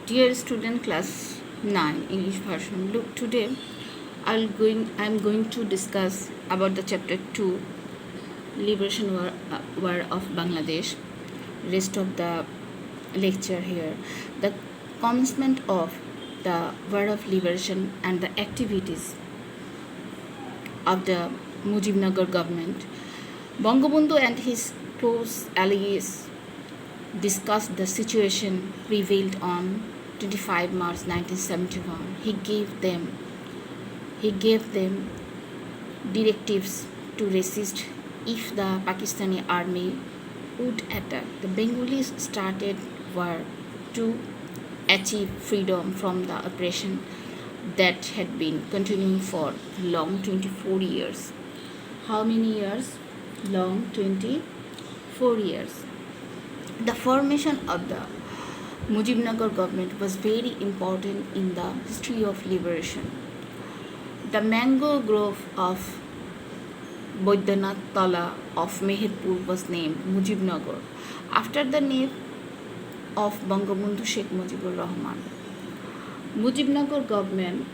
Dear student, class 9 English version. Look, today I'm going to discuss about the chapter 2 Liberation War of Bangladesh. Rest of the lecture here. The commencement of the War of Liberation and the activities of the Mujibnagar government. Bangabandhu and his close allies discussed the situation prevailed on 25 March 1971. He gave them directives to resist if the Pakistani army would attack. The Bengalis started war to achieve freedom from the oppression that had been continuing for long 24 years. How many years? Long 24 years. The formation of the Mujibnagar government was very important in the history of liberation. The mango grove of Baidyanath Tala of Meherpur was named Mujibnagar after the name of Bangabandhu Sheikh Mujibur Rahman. Mujibnagar government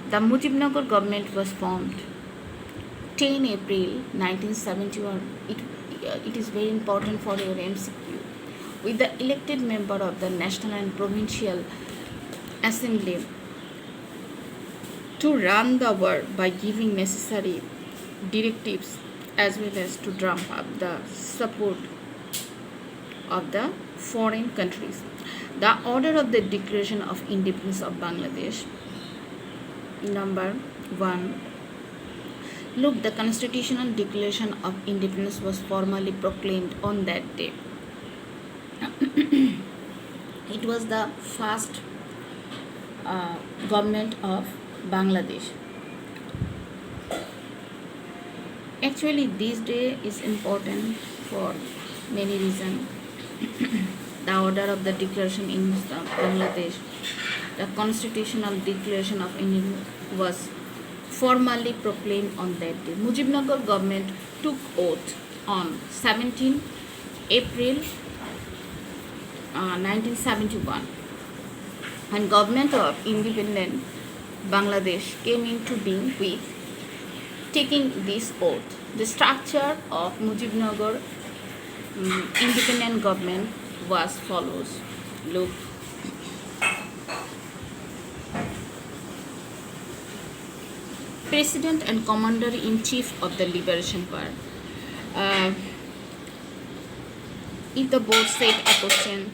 The Mujibnagar government was formed 10 April 1971. It is very important for your MCQ. With the elected member of the National and Provincial Assembly to run the war by giving necessary directives as well as to drum up the support of the foreign countries. The order of the Declaration of Independence of Bangladesh. Number 1. Look, the Constitutional Declaration of Independence was formally proclaimed on that day. It was the first government of Bangladesh. Actually, this day is important for many reasons. The order of the declaration in Bangladesh, the Constitutional Declaration of Independence was formally proclaimed on that day. Mujibnagar government took oath on 17 April 1971, and government of independent Bangladesh came into being with taking this oath. The structure of Mujibnagar independent government was follows. Look, President and Commander-in-Chief of the Liberation War. If the board said a question,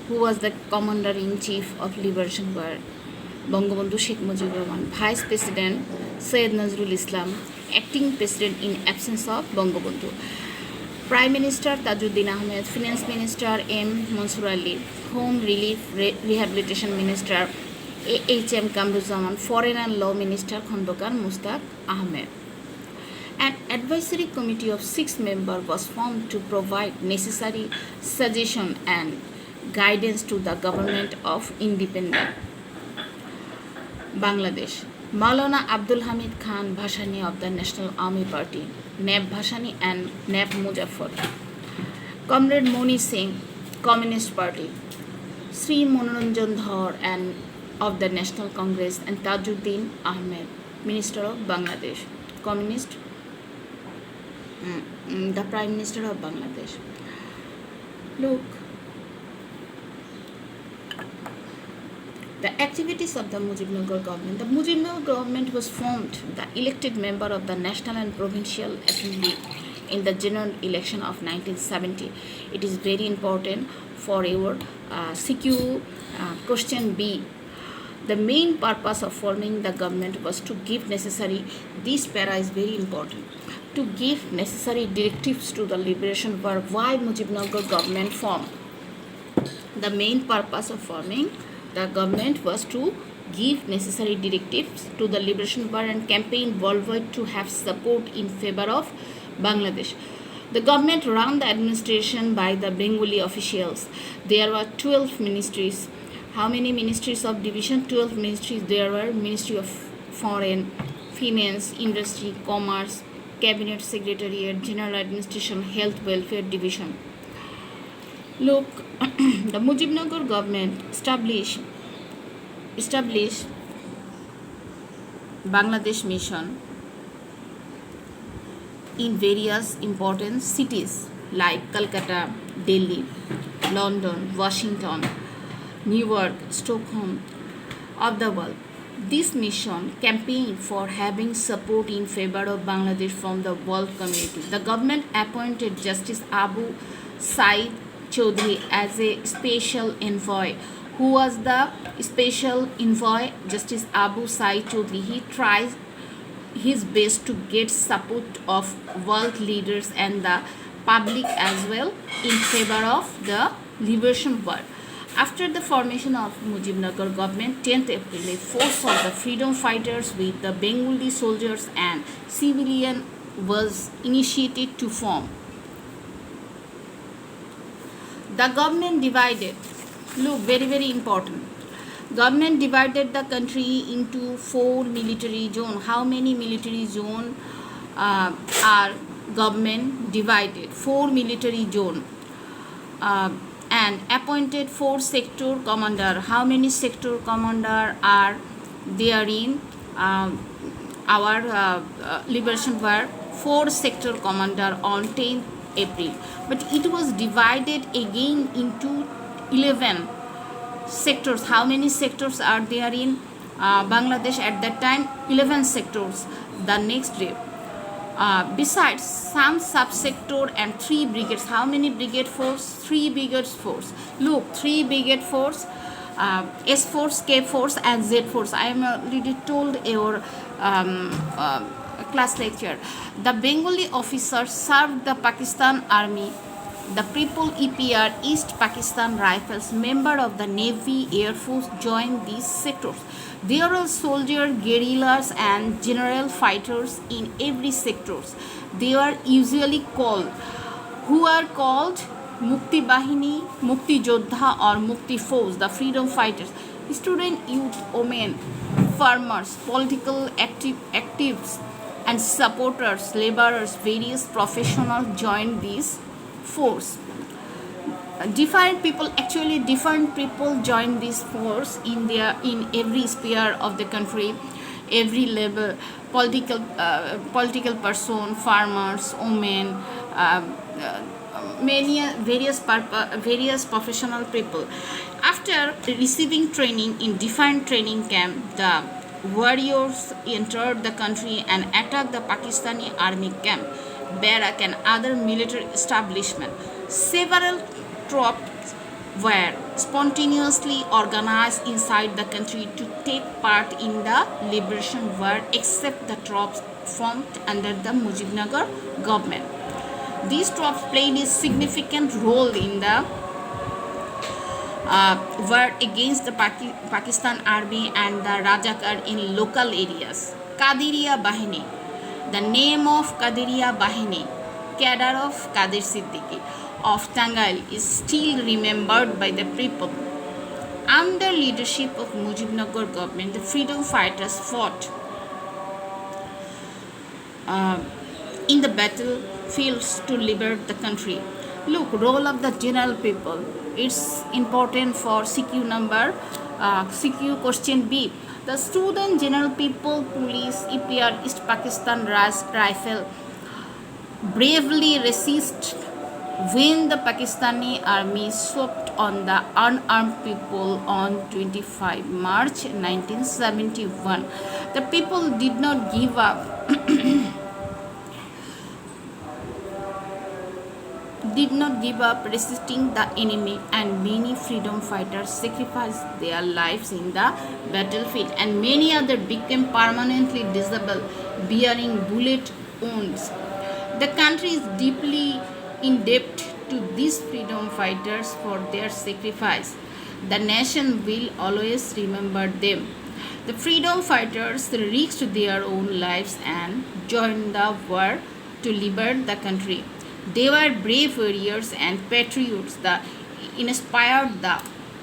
who was the Commander-in-Chief of Liberation War? Bangabandhu Sheikh Mujibur Rahman. Vice President Syed Nazrul Islam. Acting President in absence of Bangabandhu. Prime Minister Tajuddin Ahmed. Finance Minister M. Mansur Ali. Home Relief Rehabilitation Minister A.H.M. Kamruzzaman. Foreign and Law Minister Khondokar Mustaq Ahmed. An advisory committee of 6 members was formed to provide necessary suggestion and guidance to the government of independent Bangladesh. Maulana Abdul Hamid Khan Bhashani of the National Army Party, Naib Bhashani and Naib Muzaffar. Comrade Moni Singh, Communist Party. Sri Manoranjan Dhar and of the National Congress, and Tajuddin Ahmed, Minister of Bangladesh, Communist, the Prime Minister of Bangladesh. Look, the activities of the Mujibnagar government. The Mujibnagar government was formed, the elected member of the National and Provincial Assembly in the general election of 1970. It is very important for your CQ question B. The main purpose of forming the government was to give necessary, this para is very important, to give necessary directives to the liberation war. Why Mujibnagar government formed? The main purpose of forming the government was to give necessary directives to the liberation war and campaign worldwide to have support in favor of Bangladesh. The government ran the administration by the Bengali officials. There were 12 ministries. How many ministries of division? 12 ministries. There were Ministry of Foreign, Finance, Industry, Commerce, Cabinet Secretariat, General Administration, Health Welfare Division. Look, the Mujibnagar government established Bangladesh Mission in various important cities like Calcutta, Delhi, London, Washington, New York, Stockholm of the world. This mission campaigned for having support in favor of Bangladesh from the world community. The government appointed Justice Abu Said Chaudhry as a special envoy. Who was the special envoy? Justice Abu Said Chaudhry. He tries his best to get support of world leaders and the public as well in favor of the liberation war. After the formation of Mujibnagar government, 10th April, a force of the freedom fighters with the Bengali soldiers and civilian was initiated to form. The government divided, look, very important. Government divided the country into 4 military zones. How many military zones are government divided? 4 military zones. And appointed 4 sector commander. How many sector commander are there in our liberation war? 4 sector commander on 10th April. But it was divided again into 11 sectors. How many sectors are there in Bangladesh at that time? 11 sectors. The next day, besides some subsector and 3 brigades. How many brigade force? 3 brigade force. Look, 3 brigade force, S force, K force and Z force. I am already told your class lecture. The Bengali officers served the Pakistan Army. The People EPR, East Pakistan Rifles, member of the Navy, Air Force joined these sectors. There are soldiers, guerrillas and general fighters in every sectors. They are usually called, who are called Mukti Bahini, Mukti Jodha or Mukti Force, the freedom fighters. Student, youth, women, farmers, political activists and supporters, laborers, various professionals joined this force. Different people join this force in every sphere of the country, every level, political person, farmers, women, many various professional people. After receiving training in different training camp, the warriors entered the country and attacked the Pakistani army camp, barrack and other military establishment. Several troops were spontaneously organized inside the country to take part in the liberation war, except the troops formed under the Mujibnagar government. These troops played a significant role in the war against the Pakistan army and the Rajakar in local areas. Qadiriya Bahini. The name of Qadiriya Bahini, cadre of Qadir Siddiqui of Tangail, is still remembered by the people. Under leadership of Mujibnagar government, the freedom fighters fought in the battlefields to liberate the country. Look, role of the general people. It's important for CQ question B. The student, general people, police, EPR, East Pakistan Rifle bravely resist when the Pakistani army swept on the unarmed people on 25 March 1971. The people did not give up. Resisting the enemy, and many freedom fighters sacrificed their lives in the battlefield, and many others became permanently disabled, bearing bullet wounds. The country is deeply in debt to these freedom fighters for their sacrifice. The nation will always remember them. The freedom fighters risked their own lives and joined the war to liberate the country. They were brave warriors and patriots that inspired the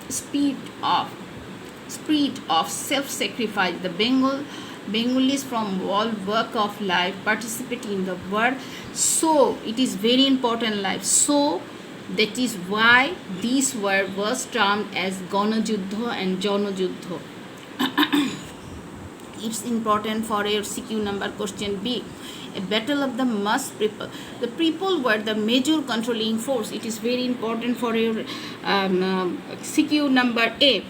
spirit of self-sacrifice. The Bengalis from all walk of life participate in the war. So it is very important life. So that is why this war was termed as Ganajuddha and Janajuddha. It's important for your CQ number question B. A battle of the mass people. The people were the major controlling force. It is very important for your CQ number A.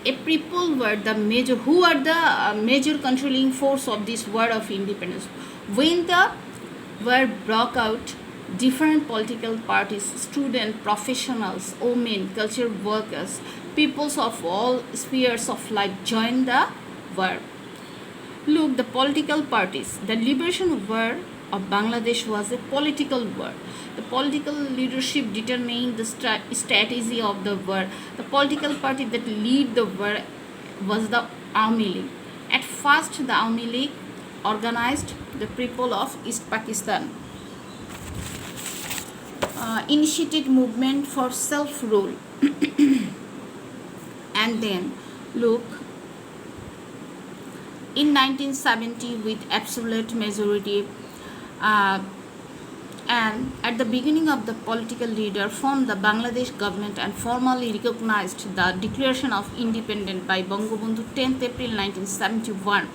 A people were the major. Who are the major controlling force of this war of independence? When the war broke out, different political parties, students, professionals, women, culture workers, peoples of all spheres of life joined the war. Look, the political parties. The liberation war of Bangladesh was a political war. The political leadership determined the strategy of the war. The political party that lead the war was the Awami League. At first, the Awami League organized the people of East Pakistan, initiated movement for self-rule, and then look, in 1970 with absolute majority, and at the beginning of the political leader formed the Bangladesh government and formally recognized the declaration of independence by Bangabandhu 10th April 1971.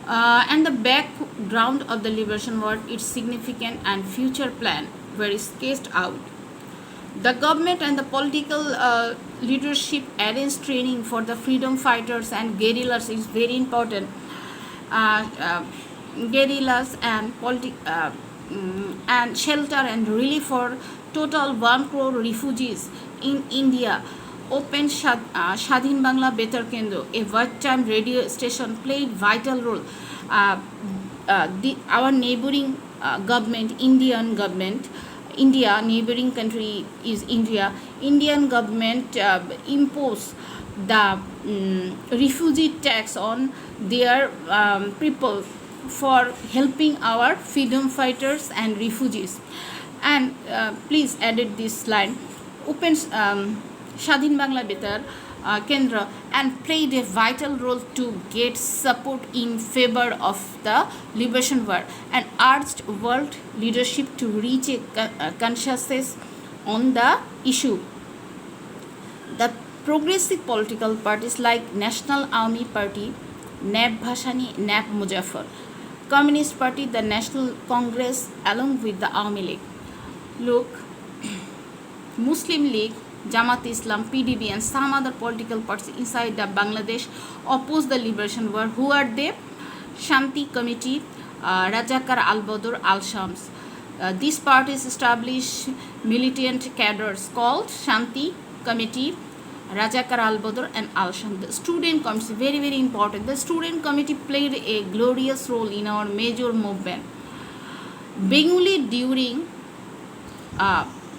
And the background of the liberation war, its significant and future plan were sketched out. The government and the political leadership arranged training for the freedom fighters and guerrillas is very important. Guerrillas and and shelter and relief for total 1 crore refugees in India. Open Shadhin Bangla Betar Kendra, a wartime radio station, played vital role. Our neighboring government, India, neighboring country is India. Indian government imposed the refugee tax on their people for helping our freedom fighters and refugees. And please edit this line. Open Shadhin Bangla Betar Kendra and played a vital role to get support in favor of the liberation war and urged world leadership to reach a consensus on the issue. The progressive political parties like National Awami Party, Nab Bhashani, Nab Muzaffar, Communist Party, the National Congress, along with the Awami League. Look, Muslim League, Jamaat Islam, PDB, and some other political parties inside the Bangladesh opposed the liberation war. Who are they? Shanti Committee, Rajakar al-Badr, al-Shams. These parties established militant cadres called Shanti Committee, Rajakar al-Badr, and al-Shams. The student committee, very, very important. The student committee played a glorious role in our major movement. Bengali during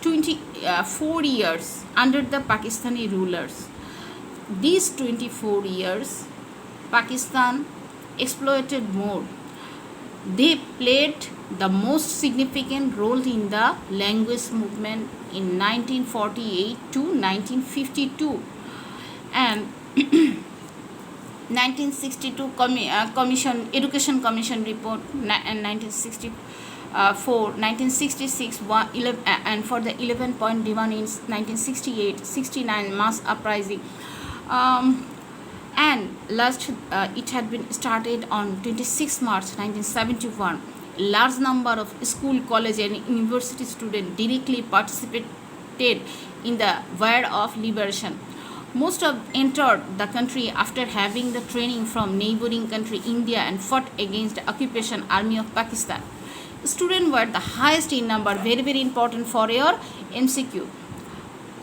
24 years under the Pakistani rulers. These 24 years, Pakistan exploited more. They played the most significant role in the language movement in 1948 to 1952 and 1962 commission education commission report and 1966 and for the 11-point demand in 1968-69 mass uprising, and last it had been started on 26 March 1971. Large number of school, college and university students directly participated in the war of liberation. Most of entered the country after having the training from neighboring country India and fought against the occupation army of Pakistan. Students were the highest in number, very, very important for your MCQ,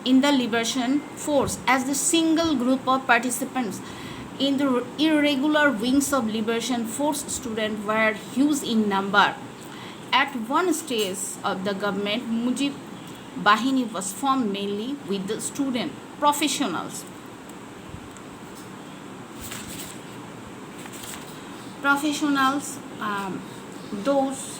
in the liberation force as the single group of participants. In the irregular wings of liberation force, students were huge in number. At one stage of the government, Mujib Bahini was formed mainly with the student professionals. Those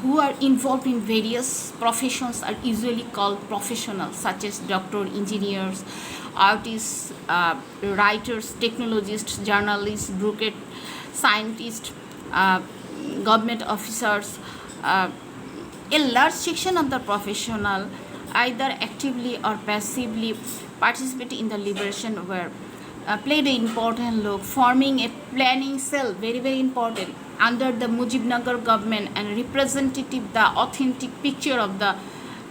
who are involved in various professions are usually called professionals, such as doctor, engineers, artists, writers, technologists, journalists, scientists, uh, government officers, uh, a large section of the professional, either actively or passively, participate in the liberation war, played an important role, forming a planning cell, very very important, under the Mujibnagar government and representative the authentic picture of the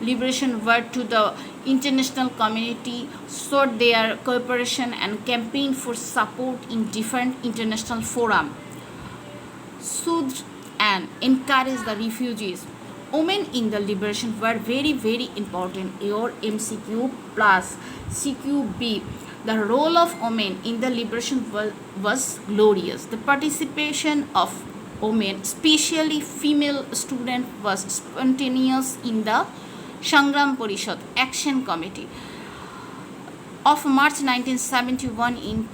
liberation war to the international community, sought their cooperation and campaigned for support in different international forums, soothed and encouraged the refugees. Women in the liberation were very very important. Your MCQ plus CQB. The role of women in the liberation was glorious. The participation of women, especially female students, was spontaneous in the Sangram Parishad Action Committee of March 1971. In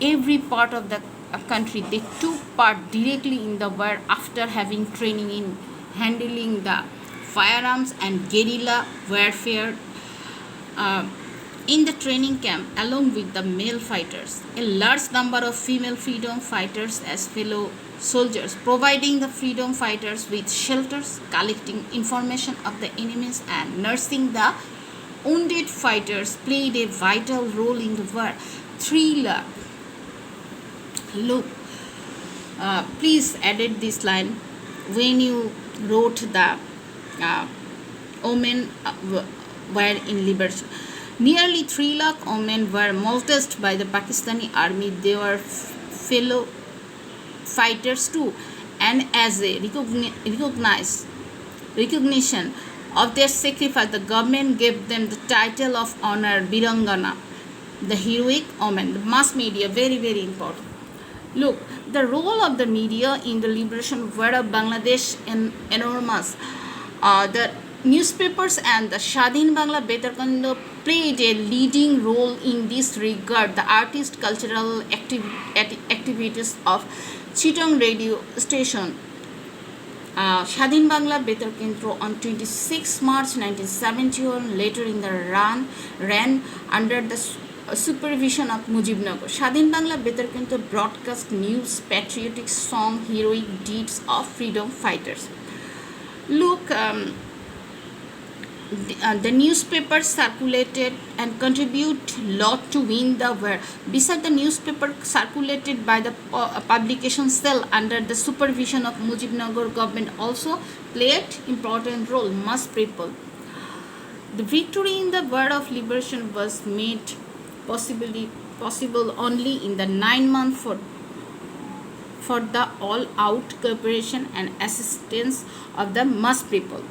every part of the country, they took part directly in the war after having training in handling the firearms and guerrilla warfare in the training camp along with the male fighters. A large number of female freedom fighters as fellow soldiers, providing the freedom fighters with shelters, collecting information of the enemies, and nursing the wounded fighters, played a vital role in the war. 3 lakh. Look, please edit this line when you wrote the women were in liberation. Nearly 3 lakh women were molested by the Pakistani army. They were fellow fighters too, and as a recognition of their sacrifice, the government gave them the title of honor Birangana, the heroic woman. The mass media, very very important. Look, the role of the media in the liberation war of Bangladesh is enormous. The newspapers and the Shadin Bangla Betarkando played a leading role in this regard. The artist cultural activities of Chittagong radio station Shadin Bangla Betar Kendro on 26 March 1971, later in the ran under the supervision of Mujibnagar. Shadin Bangla Betar Kendro broadcast news, patriotic song, heroic deeds of freedom fighters. Look, the newspapers circulated and contribute lot to win the war. Besides, the newspaper circulated by the publication cell under the supervision of Mujibnagar government also played important role. Mass people. The victory in the war of liberation was made possible only in the 9 months for the all-out cooperation and assistance of the mass people.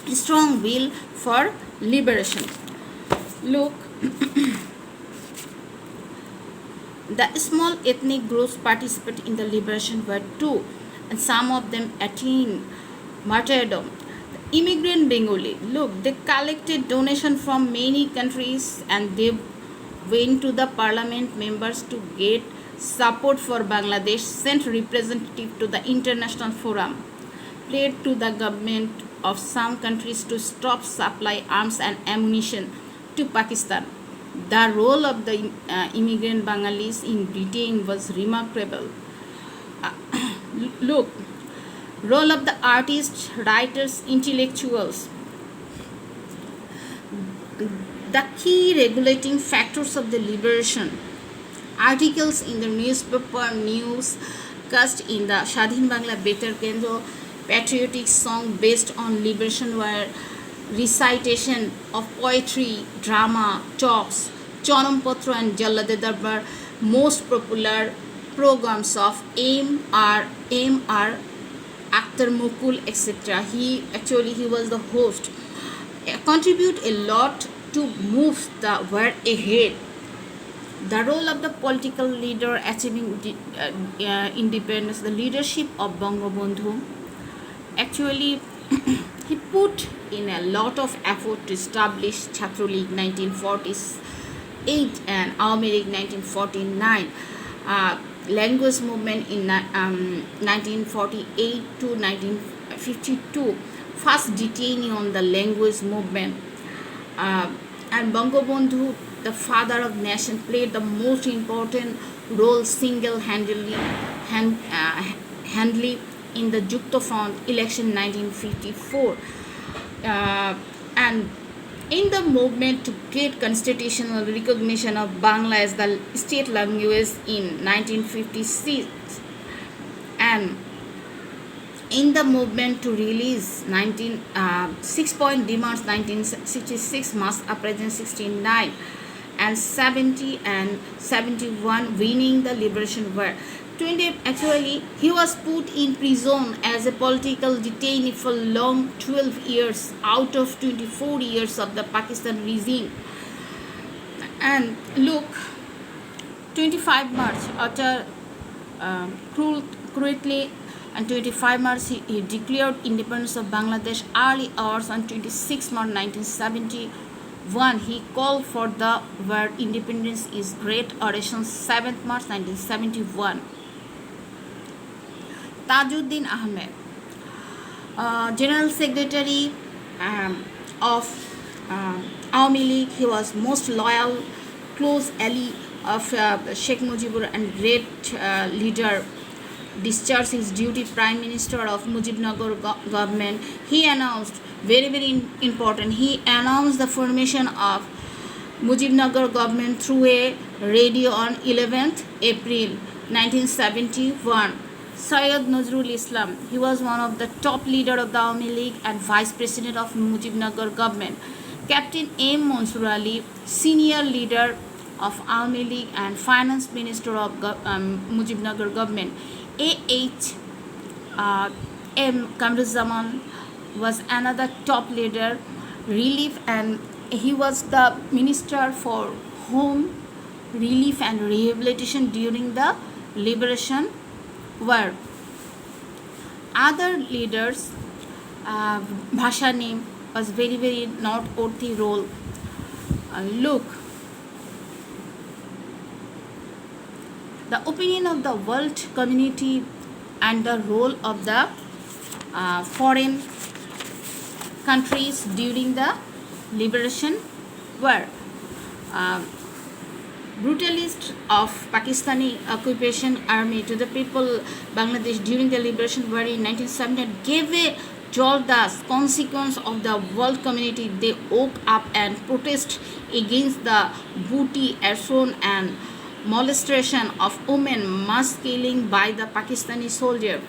Strong will for liberation. Look, the small ethnic groups participate in the liberation war too, and some of them attained martyrdom. The immigrant Bengali, look, they collected donation from many countries and they went to the parliament members to get support for Bangladesh, sent representative to the international forum, played to the government of some countries to stop supply arms and ammunition to Pakistan. The role of the immigrant Bengalis in Britain was remarkable. Look, role of the artists, writers, intellectuals. The key regulating factors of the liberation. Articles in the newspaper, news, cast in the Shadin Bangla Betar Kendro, patriotic song based on liberation war, recitation of poetry, drama, talks, Chanampatra and Jallade Darbar, most popular programs of M.R. Akhtar Mukul, etc. He was the host. Contribute a lot to move the war ahead. The role of the political leader achieving independence, the leadership of Bangabandhu. Actually, he put in a lot of effort to establish Chhatra League 1948 and Awami League 1949. Language movement in 1948 to 1952. First detainee on the language movement. And Bangabandhu, the father of nation, played the most important role single-handedly handily in the Jukto Front election 1954 and in the movement to get constitutional recognition of Bangla as the state language in 1956 and in the movement to release 6-point demands 1966 mass appraisal 69 and 70 and 71 winning the liberation war. Actually, he was put in prison as a political detainee for long 12 years out of 24 years of the Pakistan regime. And look, 25 March, after cruelly, and 25 March he declared independence of Bangladesh. Early hours on 26 March 1971, he called for the word independence is great oration. 7th March 1971. Tajuddin Ahmed, General Secretary of Awami League, he was most loyal, close ally of Sheikh Mujibur and great leader. Discharged his duty Prime Minister of Mujibnagar government. He announced, very important, he announced the formation of Mujibnagar government through a radio on 11th April 1971. Syed Nazrul Islam, he was one of the top leader of the Awami League and Vice President of Mujibnagar government. Captain M. Mansur Ali, senior leader of Awami League and Finance Minister of Mujibnagar government. A.H. M. Kamruzzaman was another top leader, relief, and he was the Minister for Home, Relief and Rehabilitation during the Liberation War. Other leaders, Bhashani was very noteworthy role. Look, the opinion of the world community and the role of the foreign countries during the liberation war. Brutalist of Pakistani occupation army to the people Bangladesh during the liberation war in 1970 gave a jolt the consequence of the world community. They woke up and protest against the booty, arson and molestation of women, mass killing by the Pakistani soldier.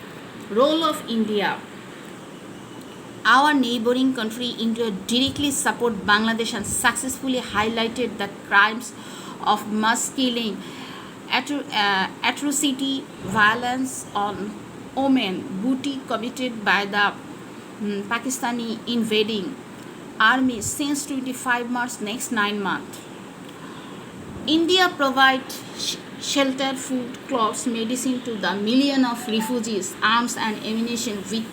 Role of India. Our neighboring country India directly support Bangladesh and successfully highlighted the crimes of mass killing, atrocity, violence on women, booty committed by the Pakistani invading army since 25 March next 9 months. India provides shelter, food, clothes, medicine to the million of refugees, arms and ammunition with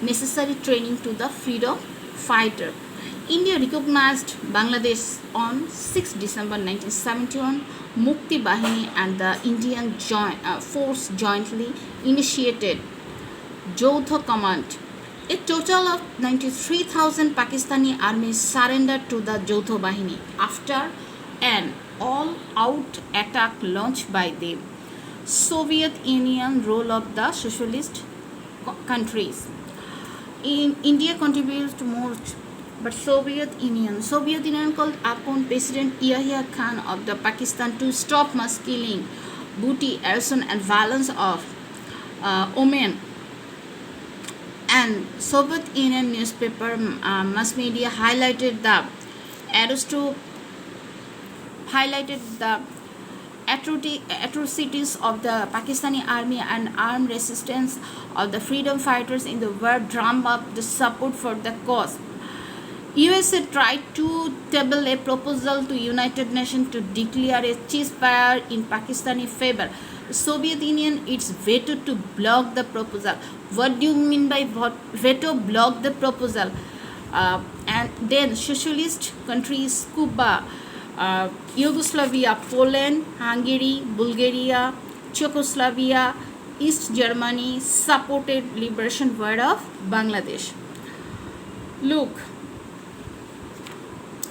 necessary training to the freedom fighter. India recognized Bangladesh on 6 December 1971. Mukti Bahini and the Indian force jointly initiated Jautha Command. A total of 93,000 Pakistani army surrendered to the Jautha Bahini after an all-out attack launched by the Soviet Union role of the socialist countries. India contributes more, but Soviet Union called upon President Yahya Khan of the Pakistan to stop mass killing, booty, arson and violence of women. And Soviet Union newspaper mass media highlighted the atrocities of the Pakistani army and armed resistance of the freedom fighters in the war, drum up the support for the cause. USA tried to table a proposal to United Nations to declare a ceasefire in Pakistani favor. The Soviet Union its veto to block the proposal. What do you mean by veto? Block the proposal. And then socialist countries Cuba, Yugoslavia, Poland, Hungary, Bulgaria, Czechoslovakia, East Germany supported liberation war of Bangladesh. Look,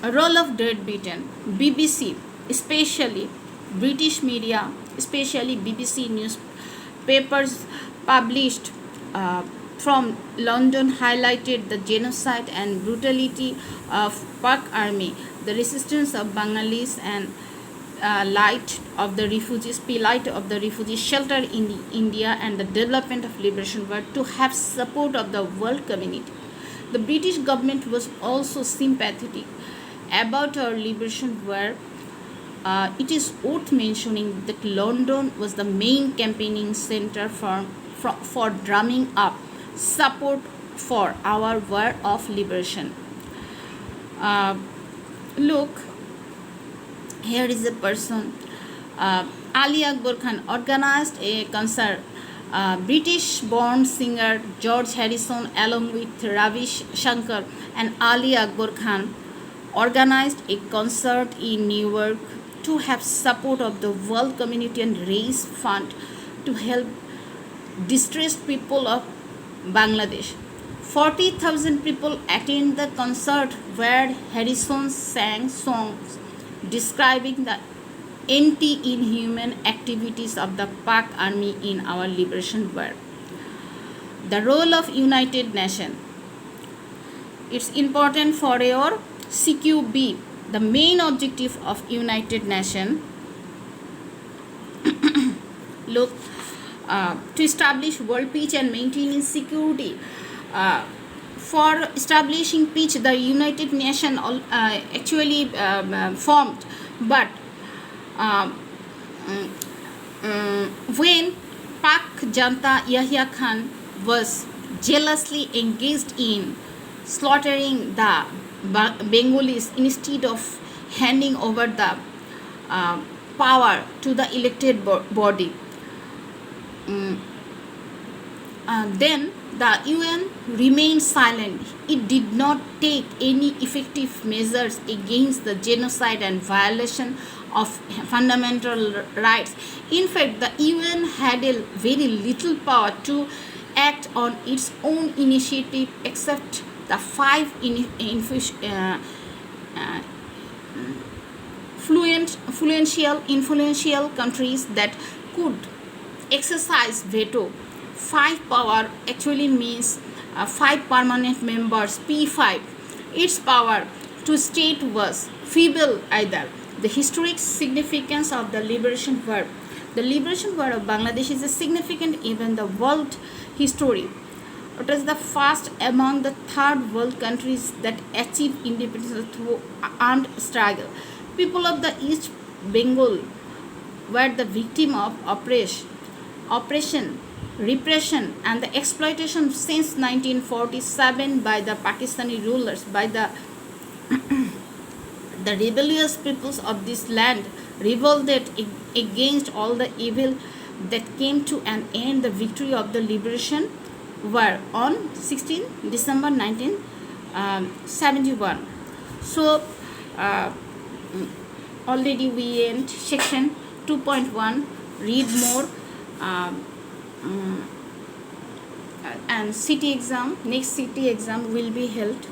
role of Great Britain, BBC, especially British media especially BBC newspapers published from London highlighted the genocide and brutality of Pak army, the resistance of Bengalis and plight of the refugees shelter in India, and the development of liberation were to have support of the world community. The British government was also sympathetic about our liberation war. It is worth mentioning that London was the main campaigning center for drumming up support for our war of liberation. Look, here is a person. Ali Akbar Khan organized a concert. British-born singer George Harrison, along with Ravi Shankar and Ali Akbar Khan, organized a concert in New York to have support of the world community and raise fund to help distressed people of Bangladesh. 40,000 people attend the concert where Harrison sang songs describing the anti-inhuman activities of the Pak army in our liberation war. The role of United Nations. It's important for your CQB. The main objective of United Nations look to establish world peace and maintaining security. For establishing peace, the United Nations actually formed, but when Pak Janta Yahya Khan was jealously engaged in slaughtering the Bengalis instead of handing over the power to the elected body, then the UN remained silent. It did not take any effective measures against the genocide and violation of fundamental rights. In fact, the UN had a very little power to act on its own initiative, except the five influential countries that could exercise veto. 5 power actually means 5 permanent members, P5. Its power to state was feeble either. The historic significance of the liberation war. The liberation war of Bangladesh is a significant event in the world history. It was the first among the third world countries that achieved independence through armed struggle. People of the East Bengal were the victim of oppression, repression and the exploitation since 1947 by the Pakistani rulers. By the rebellious peoples of this land revolted against all the evil that came to an end. The victory of the liberation war on 16 December 1971. So already we end section 2.1. Read more. And next city exam will be held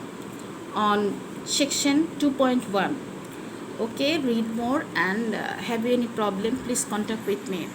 on section 2.1. Okay, read more, and have you any problem, please contact with me.